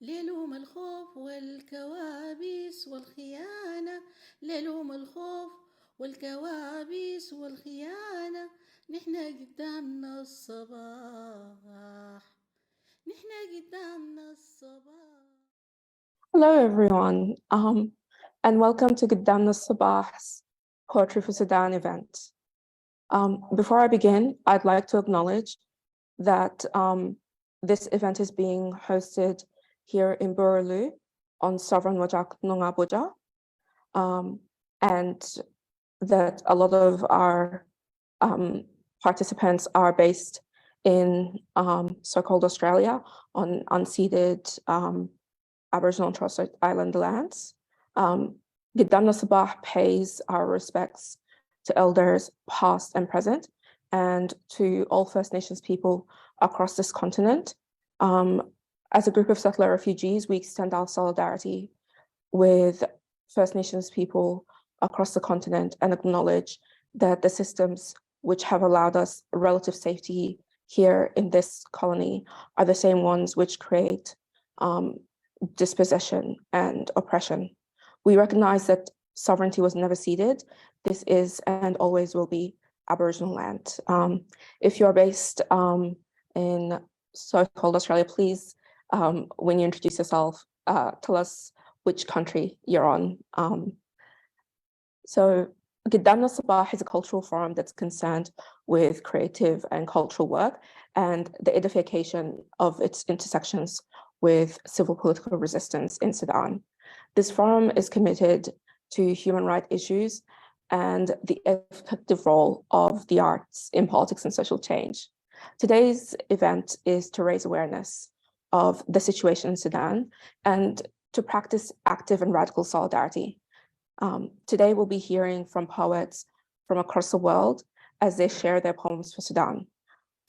ليلوم الخوف والكوابيس والخيانة، ليلوم الخوف والكوابيس والخيانة، نحنا قدامنا الصباح، نحنا قدامنا الصباح. Hello, everyone, and welcome to Gedamna Elsabah's Poetry for Sudan event. Before I begin, I'd like to acknowledge that this event is being hosted here in Burulu on Sovereign Wajak Nungabuja, and that a lot of our participants are based in so-called Australia on unceded Aboriginal and Torres Strait Island lands. Gedamna Elsabah pays our respects to elders past and present, and to all First Nations people across this continent. As a group of settler refugees, we extend our solidarity with First Nations people across the continent and acknowledge that the systems which have allowed us relative safety here in this colony are the same ones which create dispossession and oppression. We recognize that sovereignty was never ceded. This is and always will be Aboriginal land. If you're based in so-called Australia, please, when you introduce yourself, tell us which country you're on. So Gedamna Elsabah is a cultural forum that's concerned with creative and cultural work and the edification of its intersections with civil political resistance in Sudan. This forum is committed to human rights issues and the effective role of the arts in politics and social change. Today's event is to raise awareness of the situation in Sudan and to practice active and radical solidarity. Today we'll be hearing from poets from across the world as they share their poems for Sudan.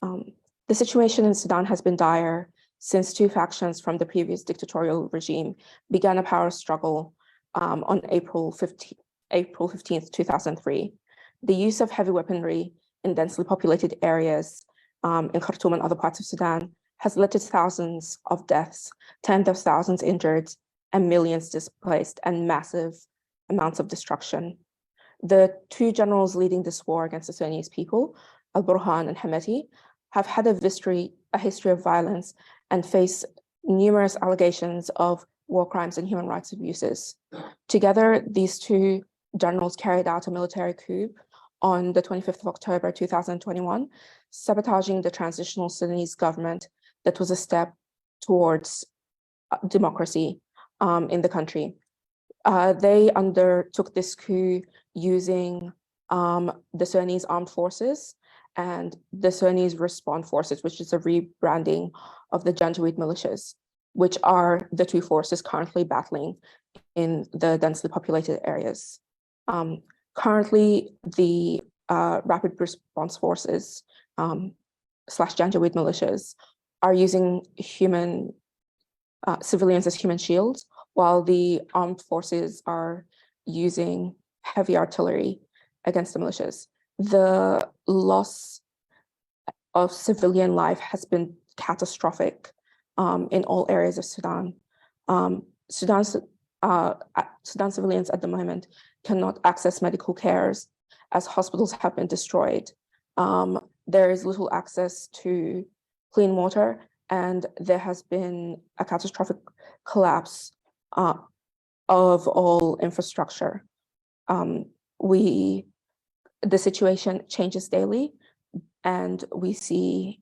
The situation in Sudan has been dire since two factions from the previous dictatorial regime began a power struggle on April 15th, 2003. The use of heavy weaponry in densely populated areas in Khartoum and other parts of Sudan has led to thousands of deaths, tens of thousands injured, and millions displaced, and massive amounts of destruction. The two generals leading this war against the Sudanese people, Al-Burhan and Hemeti, have had a history of violence and face numerous allegations of war crimes and human rights abuses. Together, these two generals carried out a military coup on the 25th of October, 2021, sabotaging the transitional Sudanese government that was a step towards democracy in the country. They undertook this coup using the Sudanese armed forces and the Sudanese Response Forces, which is a rebranding of the Janjaweed militias, which are the two forces currently battling in the densely populated areas. Currently, the Rapid Response Forces slash Janjaweed militias are using civilians as human shields, while the armed forces are using heavy artillery against the militias. The loss of civilian life has been catastrophic in all areas of Sudan. Sudan civilians at the moment cannot access medical cares as hospitals have been destroyed. There is little access to clean water, and there has been a catastrophic collapse of all infrastructure. The situation changes daily, and we see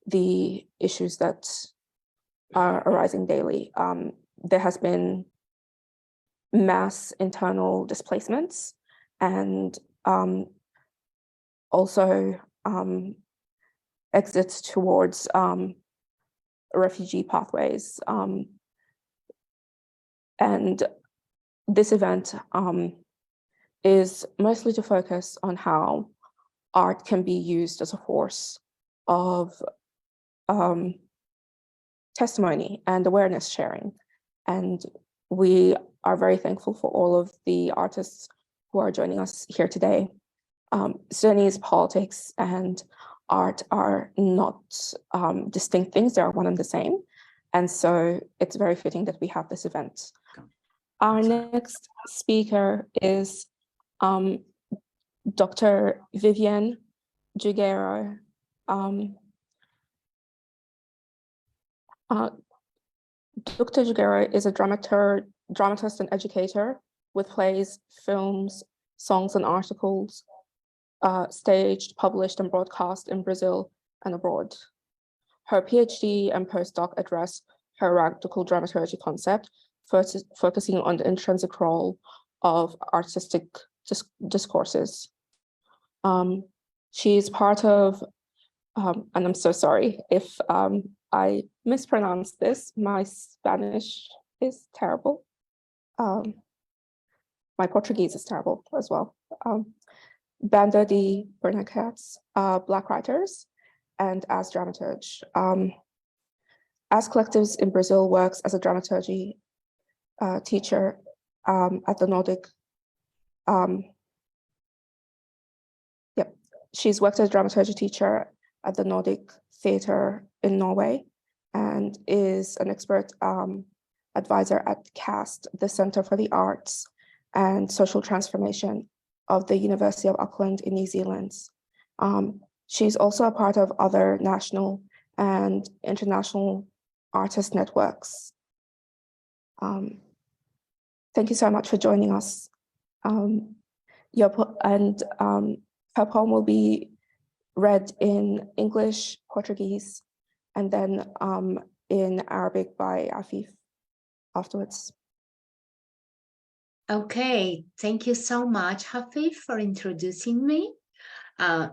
the issues that are arising daily. There has been mass internal displacements and also exits towards refugee pathways. And this event is mostly to focus on how art can be used as a force of testimony and awareness sharing. And we are very thankful for all of the artists who are joining us here today. Sudanese politics and art are not distinct things, they are one and the same. And so it's very fitting that we have this event. Our next speaker is Dr. Viviane Jugureo. Dr. Jugureo is a dramatist and educator with plays, films, songs, and articles staged, published, and broadcast in Brazil and abroad. Her PhD and postdoc address her radical dramaturgy concept, focusing on the intrinsic role of artistic discourses. She's part of, and I'm so sorry if I mispronounced this. My Spanish is terrible. My Portuguese is terrible as well. Banda de Bernacates, Black Writers, and As Dramaturge. As Collectives in Brazil works as a dramaturgy teacher at the Nordic. She's worked as a dramaturgy teacher at the Nordic Theatre in Norway and is an expert advisor at CAST, the Centre for the Arts and Social Transformation of the University of Auckland in New Zealand. She's also a part of other national and international artist networks. Thank you so much for joining us. Her poem will be read in English, Portuguese, and then in Arabic by Afeif afterwards. Okay, thank you so much, Rafeif, for introducing me.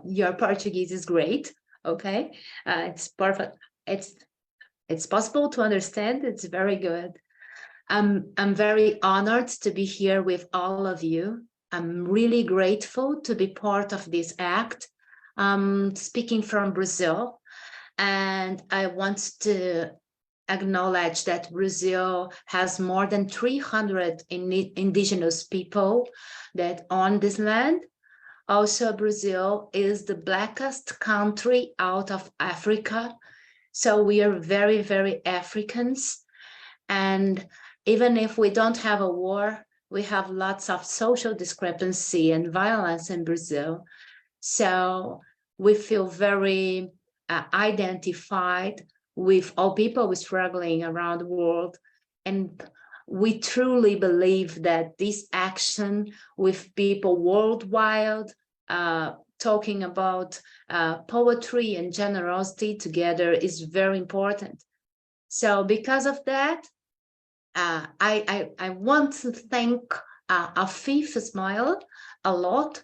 Your Portuguese is great. Okay, it's perfect. It's possible to understand. It's very good. I'm very honored to be here with all of you. I'm really grateful to be part of this act. Speaking from Brazil, and I want to acknowledge that Brazil has more than 300 indigenous people that own this land. Also, Brazil is the blackest country out of Africa. So we are very, very Africans. And even if we don't have a war, we have lots of social discrepancy and violence in Brazil. So we feel very identified with all people struggling around the world. And we truly believe that this action with people worldwide, talking about poetry and generosity together is very important. So because of that, I want to thank Afeif Ismail a lot,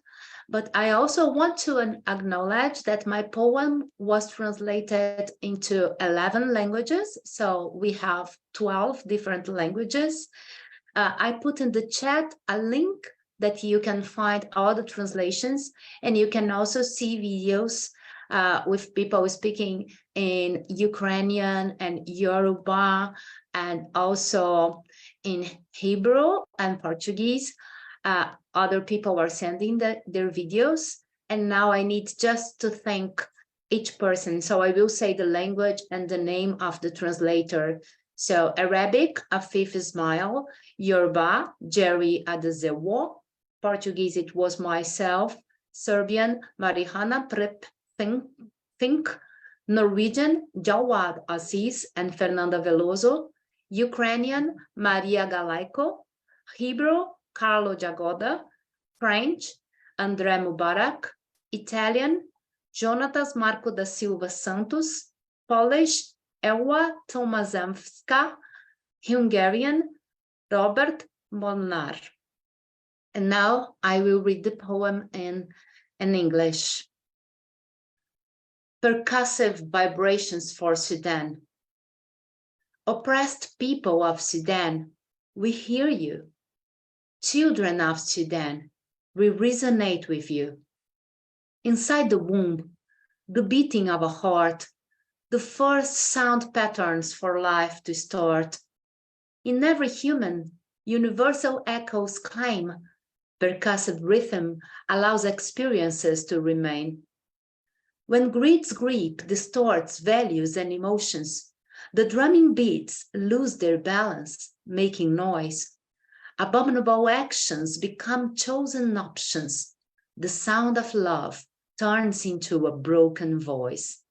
but I also want to acknowledge that my poem was translated into 11 languages. So we have 12 different languages. I put in the chat a link that you can find all the translations, and you can also see videos with people speaking in Ukrainian and Yoruba, and also in Hebrew and Portuguese. Other people are sending their videos, and now I need just to thank each person. So I will say the language and the name of the translator. So Arabic, Afeif Ismail; Yoruba, Jerry Adezewo; Portuguese, it was myself; Serbian, Marihana Prep Think; Norwegian, Jawad Aziz and Fernanda Veloso; Ukrainian, Maria Galaiko; Hebrew, Carlo Jagoda; French, André Mubarak; Italian, Jonatas Marco da Silva Santos; Polish, Ewa Tomaszewska; Hungarian, Robert Molnar. And now I will read the poem in English. Percussive vibrations for Sudan. Oppressed people of Sudan, we hear you. Children of Sudan, we resonate with you. Inside the womb, the beating of a heart, the first sound patterns for life to start. In every human, universal echoes claim. Percussive rhythm allows experiences to remain. When greed's grip distorts values and emotions, The drumming beats lose their balance, making noise. Abominable actions become chosen options. The sound of love turns into a broken voice.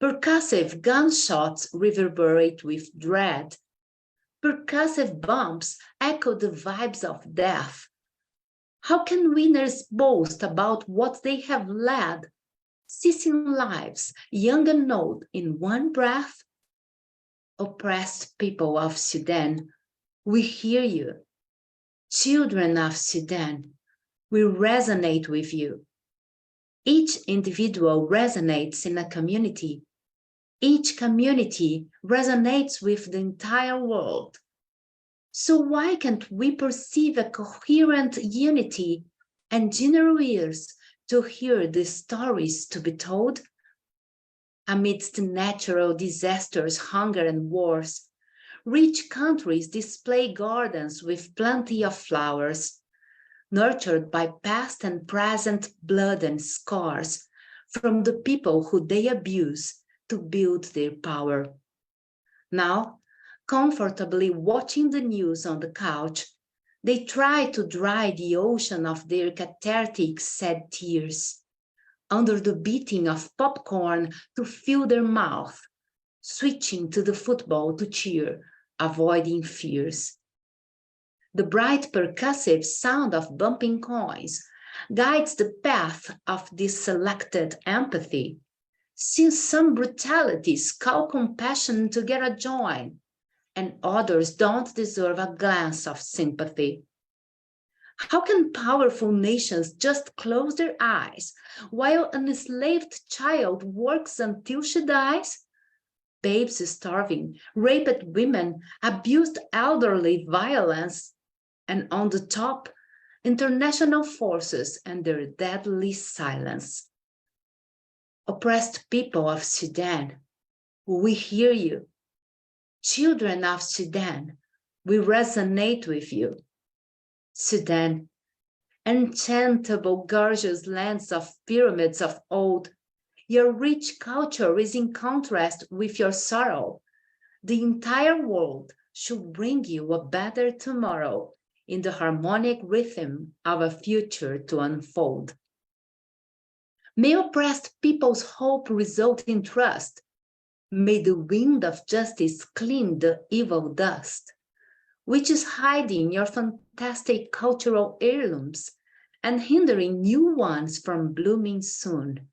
Percussive gunshots reverberate with dread. Percussive bumps echo the vibes of death. How can winners boast about what they have led, ceasing lives, young and old, in one breath? Oppressed people of Sudan, we hear you. Children of Sudan, we resonate with you. Each individual resonates in a community. Each community resonates with the entire world. So why can't we perceive a coherent unity and general ears to hear the stories to be told? Amidst natural disasters, hunger and wars, rich countries display gardens with plenty of flowers, nurtured by past and present blood and scars from the people who they abuse to build their power. Now, comfortably watching the news on the couch, they try to dry the ocean of their cathartic sad tears, under the beating of popcorn to fill their mouth, switching to the football to cheer, avoiding fears. The bright percussive sound of bumping coins guides the path of this selected empathy, since some brutalities call compassion to get a join, and others don't deserve a glance of sympathy. How can powerful nations just close their eyes while an enslaved child works until she dies? Babes starving, raped women, abused elderly, violence, and on the top, international forces and their deadly silence. Oppressed people of Sudan, we hear you. Children of Sudan, we resonate with you. Sudan, enchantable, gorgeous lands of pyramids of old, your rich culture is in contrast with your sorrow. The entire world should bring you a better tomorrow in the harmonic rhythm of a future to unfold. May oppressed people's hope result in trust. May the wind of justice clean the evil dust, which is hiding your fantastic cultural heirlooms and hindering new ones from blooming soon.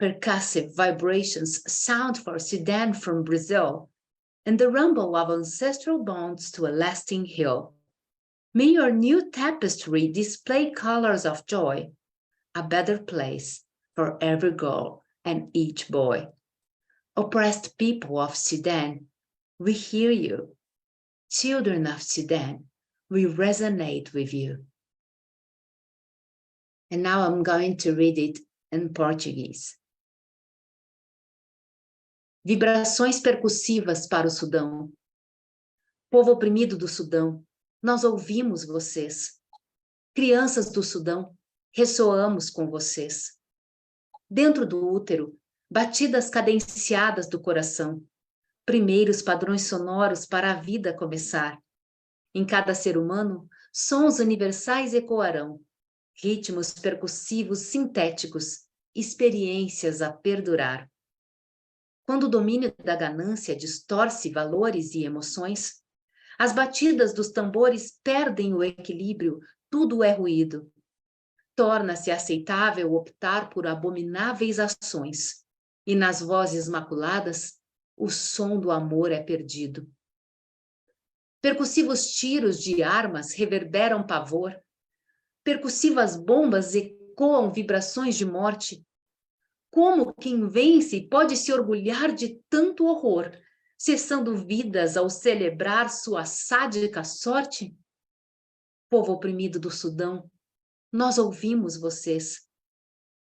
Percussive vibrations sound for Sudan from Brazil, and the rumble of ancestral bonds to a lasting hill. May your new tapestry display colors of joy, a better place for every girl and each boy. Oppressed people of Sudan, we hear you. Children of Sudan, we resonate with you. And now I'm going to read it in Portuguese. Vibrações percussivas para o Sudão. Povo oprimido do Sudão, nós ouvimos vocês. Crianças do Sudão, ressoamos com vocês. Dentro do útero, batidas cadenciadas do coração, primeiros padrões sonoros para a vida começar. Em cada ser humano, sons universais ecoarão, ritmos percussivos sintéticos, experiências a perdurar. Quando o domínio da ganância distorce valores e emoções, as batidas dos tambores perdem o equilíbrio, tudo é ruído. Torna-se aceitável optar por abomináveis ações, e nas vozes maculadas, o som do amor é perdido. Percussivos tiros de armas reverberam pavor, percussivas bombas ecoam vibrações de morte. Como quem vence pode se orgulhar de tanto horror, cessando vidas ao celebrar sua sádica sorte? Povo oprimido do Sudão, nós ouvimos vocês.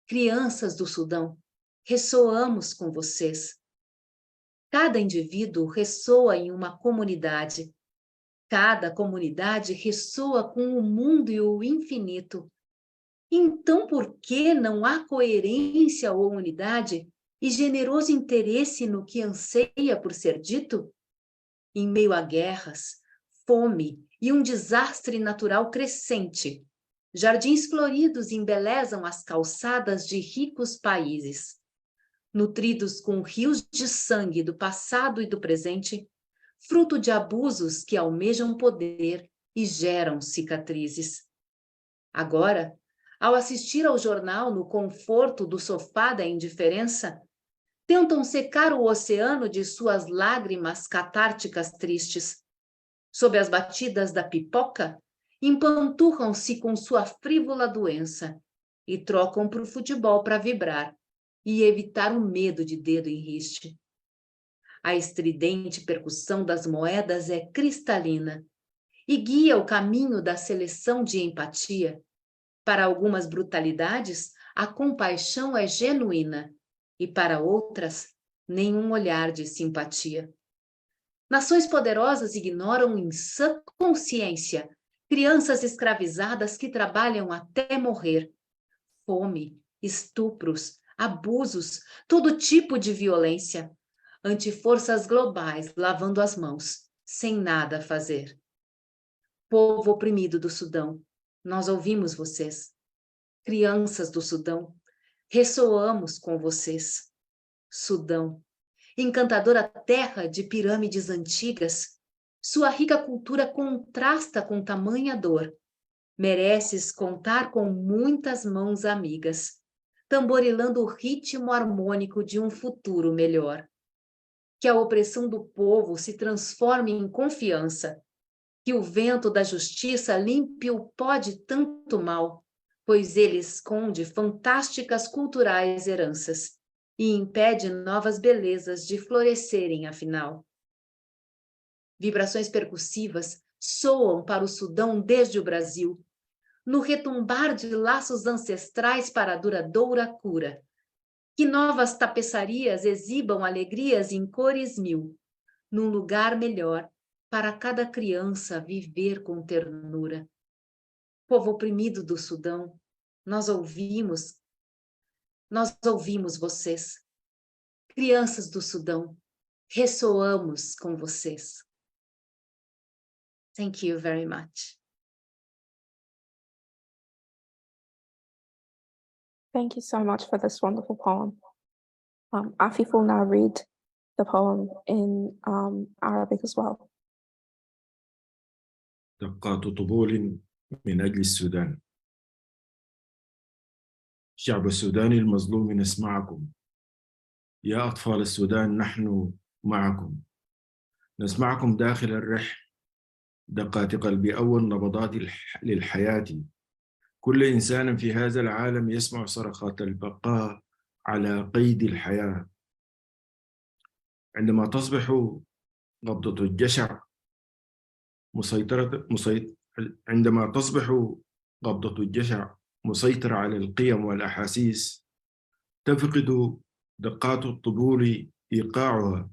Crianças do Sudão, ressoamos com vocês. Cada indivíduo ressoa em uma comunidade. Cada comunidade ressoa com o mundo e o infinito. Então, por que não há coerência ou unidade e generoso interesse no que anseia por ser dito? Em meio a guerras, fome e um desastre natural crescente, jardins floridos embelezam as calçadas de ricos países. Nutridos com rios de sangue do passado e do presente, fruto de abusos que almejam poder e geram cicatrizes. Agora, ao assistir ao jornal no conforto do sofá da indiferença, tentam secar o oceano de suas lágrimas catárticas tristes. Sob as batidas da pipoca, empanturram-se com sua frívola doença e trocam para o futebol para vibrar e evitar o medo de dedo em riste. A estridente percussão das moedas é cristalina e guia o caminho da seleção de empatia. Para algumas brutalidades, a compaixão é genuína e para outras, nenhum olhar de simpatia. Nações poderosas ignoram em sã consciência crianças escravizadas que trabalham até morrer. Fome, estupros, abusos, todo tipo de violência, ante forças globais lavando as mãos, sem nada fazer. Povo oprimido do Sudão, nós ouvimos vocês. Crianças do Sudão, ressoamos com vocês. Sudão, encantadora terra de pirâmides antigas, sua rica cultura contrasta com tamanha dor. Mereces contar com muitas mãos amigas, tamborilando o ritmo harmônico de um futuro melhor. Que a opressão do povo se transforme em confiança, que o vento da justiça limpe o pó de tanto mal, pois ele esconde fantásticas culturais heranças e impede novas belezas de florescerem afinal. Vibrações percussivas soam para o Sudão desde o Brasil, no retumbar de laços ancestrais para a duradoura cura. Que novas tapeçarias exibam alegrias em cores mil, num lugar melhor para cada criança viver com ternura. Povo oprimido do Sudão, nós ouvimos vocês. Crianças do Sudão, ressoamos com vocês. Thank you very much. Thank you so much for this wonderful poem. Afeif will now read the poem in Arabic as well. دقات طبول من أجل السودان. شعب السودان المظلوم نسمعكم. يا أطفال السودان نحن معكم. نسمعكم داخل الرح، دقات قلبي أول نبضات للحياة. كل إنسان في هذا العالم يسمع صرخات البقاء على قيد الحياة. عندما تصبح قبضة الجشع عندما تصبح قبضة الجشع مسيطرة على القيم والأحاسيس، تفقد دقات الطبول إيقاعها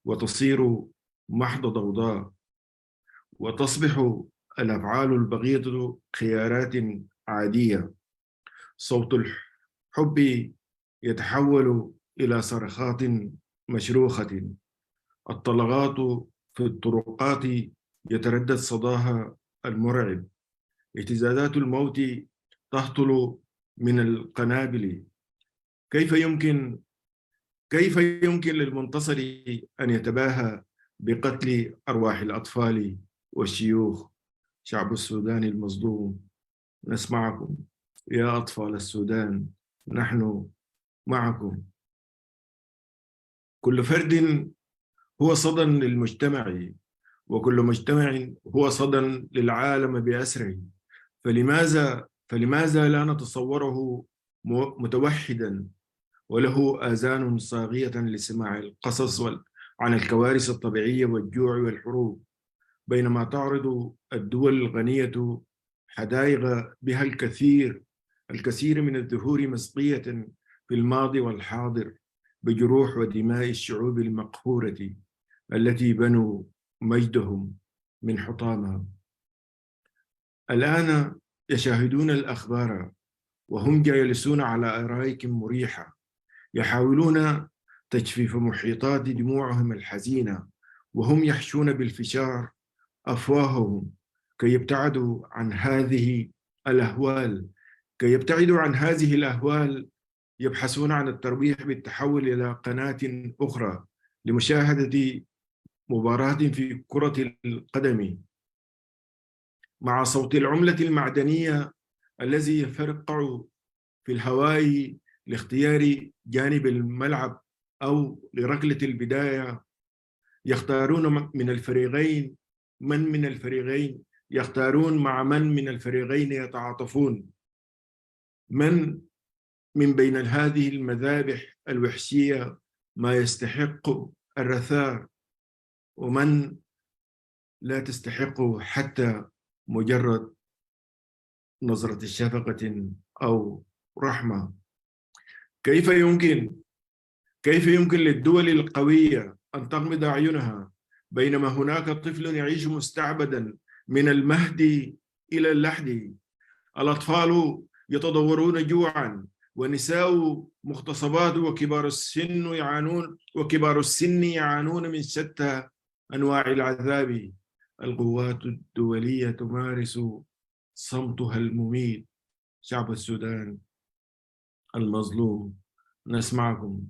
وتصير محض ضوضاء، وتصبح الأفعال البغيضة خيارات عادية. صوت الحب يتحول إلى صرخات مشروخة. الطلقات في الطرقات يتردد صداها المرعب. اهتزازات الموت تهطل من القنابل. كيف يمكن للمنتصر أن يتباهى بقتل أرواح الأطفال والشيوخ؟ شعب السودان المظلوم نسمعكم. يا أطفال السودان نحن معكم. كل فرد هو صدى للمجتمع، وكل مجتمع هو صدى للعالم بأسره. فلماذا لا نتصوره متوحدا وله آذان صاغية لسماع القصص عن الكوارث الطبيعية والجوع والحروب، بينما تعرض الدول الغنية حدائق بها الكثير من الزهور مسقية في الماضي والحاضر بجروح ودماء الشعوب المقهورة التي بنوا مجدهم من حطامها. الآن يشاهدون الأخبار وهم جالسون على أرائك مريحة، يحاولون تجفيف محيطات دموعهم الحزينة وهم يحشون بالفشار أفواههم كي يبتعدوا عن هذه الأهوال. كي يبتعدوا عن هذه الأهوال يبحثون عن التربيح بالتحول إلى قناة أخرى لمشاهدة مباراة في كرة القدم مع صوت العملة المعدنية الذي يفرقع في الهواء لاختيار جانب الملعب أو لركلة البداية. يختارون من الفريقين يختارون مع من الفريقين يتعاطفون. من بين هذه المذابح الوحشية ما يستحق الرثاء ومن لا تستحق حتى مجرد نظرة شفقة أو رحمة. كيف يمكن للدول القوية أن تغمض أعينها بينما هناك طفل يعيش مستعبدا من المهد إلى اللحد؟ الأطفال يتضورون جوعا والنساء مغتصبات وكبار السن يعانون من شتى أنواع العذاب. القوات الدولية تمارس صمتها المميت. شعب السودان المظلوم نسمعكم.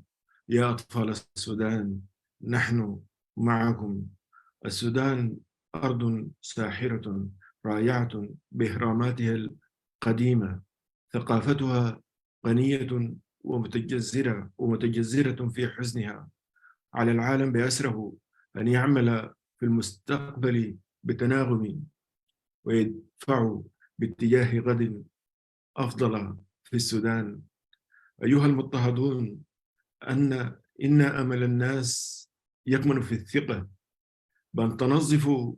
يا أطفال السودان نحن معكم. السودان أرض ساحرة رائعة بإهراماتها القديمة، ثقافتها غنية ومتجذرة في حزنها. على العالم بأسره أن يعمل في المستقبل بتناغم ويدفع باتجاه غد أفضل في السودان. أيها المضطهدون، إن أمل الناس يكمن في الثقة بأن تنظف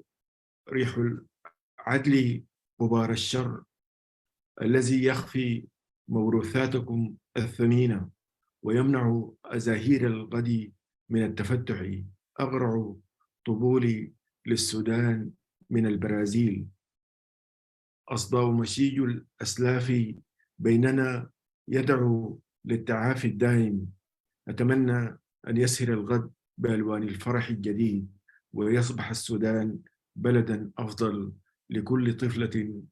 ريح العدل غبار الشر الذي يخفي موروثاتكم الثمينة ويمنع أزاهير الغد من التفتح. أغرع طبولي للسودان من البرازيل. أصداء مشيج الأسلاف بيننا يدعو للتعافي الدائم. أتمنى أن يسهر الغد بألوان الفرح الجديد ويصبح السودان بلداً أفضل لكل طفلة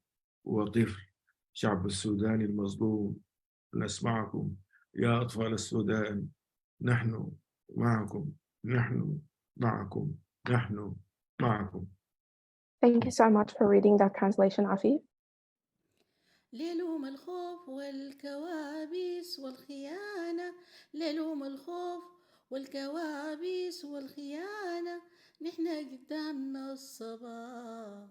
وطفل. شعب السودان المظلوم نسمعكم. يا أطفال السودان نحن معكم. نحن معكم. نحن معكم. Thank you so much for reading that translation, Afeif. ليلهم الخوف والكوابيس والخيانة، ليلهم الخوف والكوابيس والخيانة، نحن قدامنا الصباح.